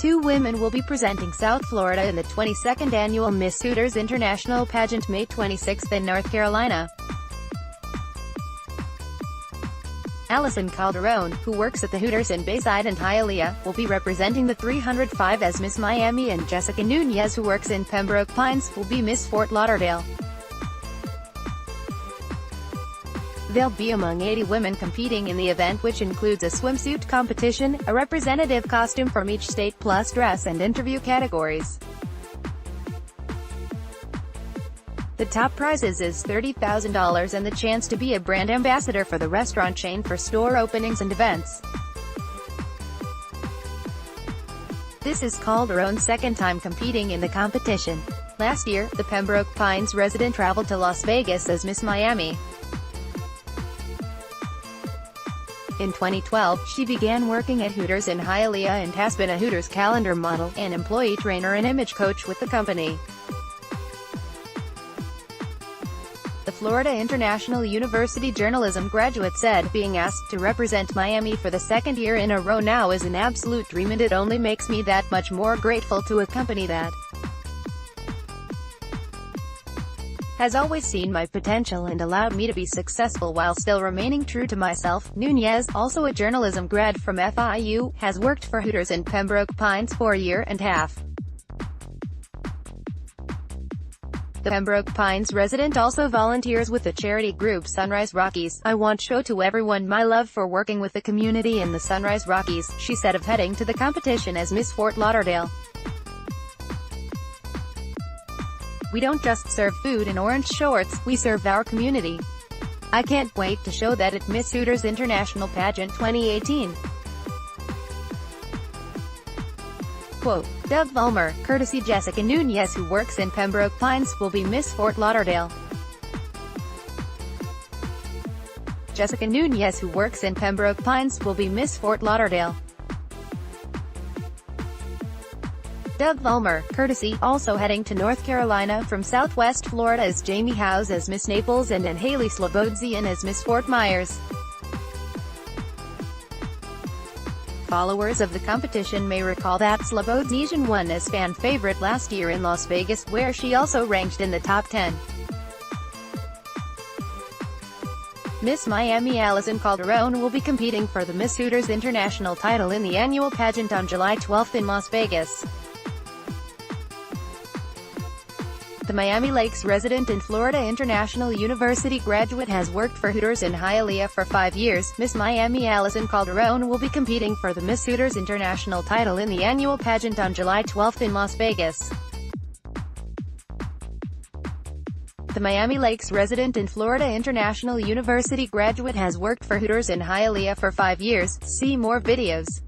Two women will be presenting South Florida in the 22nd annual Miss Hooters International Pageant May 26 in North Carolina. Allison Calderon, who works at the Hooters in Bayside and Hialeah, will be representing the 305 as Miss Miami, and Jessica Nunez, who works in Pembroke Pines, will be Miss Fort Lauderdale. They'll be among 80 women competing in the event, which includes a swimsuit competition, a representative costume from each state, plus dress and interview categories. The top prizes is $30,000 and the chance to be a brand ambassador for the restaurant chain for store openings and events. This is Calderon's second time competing in the competition. Last year, the Pembroke Pines resident traveled to Las Vegas as Miss Miami. In 2012, she began working at Hooters in Hialeah and has been a Hooters calendar model, an employee trainer and image coach with the company. The Florida International University journalism graduate said, "Being asked to represent Miami for the second year in a row now is an absolute dream, and it only makes me that much more grateful to a company that has always seen my potential and allowed me to be successful while still remaining true to myself." Nunez, also a journalism grad from FIU, has worked for Hooters in Pembroke Pines for a year and a half. The Pembroke Pines resident also volunteers with the charity group Sunrise Rockies. "I want to show to everyone my love for working with the community in the Sunrise Rockies," she said of heading to the competition as Miss Fort Lauderdale. "We don't just serve food and orange shorts, we serve our community. I can't wait to show that at Miss Hooters International Pageant 2018. Quote, Doug Vollmer, courtesy Jessica Nunez, who works in Pembroke Pines, will be Miss Fort Lauderdale. Jessica Nunez, who works in Pembroke Pines, will be Miss Fort Lauderdale. Doug Vollmer, courtesy, also heading to North Carolina from Southwest Florida is Jamie Howes as Miss Naples and Haley Slobodian as Miss Fort Myers. Followers of the competition may recall that Slobodian won as fan favorite last year in Las Vegas, where she also ranked in the top 10. Miss Miami Allison Calderon will be competing for the Miss Hooters International title in the annual pageant on July 12 in Las Vegas. The Miami Lakes resident and Florida International University graduate has worked for Hooters in Hialeah for 5 years. Miss Miami Allison Calderon will be competing for the Miss Hooters International title in the annual pageant on July 12 in Las Vegas. The Miami Lakes resident and Florida International University graduate has worked for Hooters in Hialeah for 5 years. See more videos.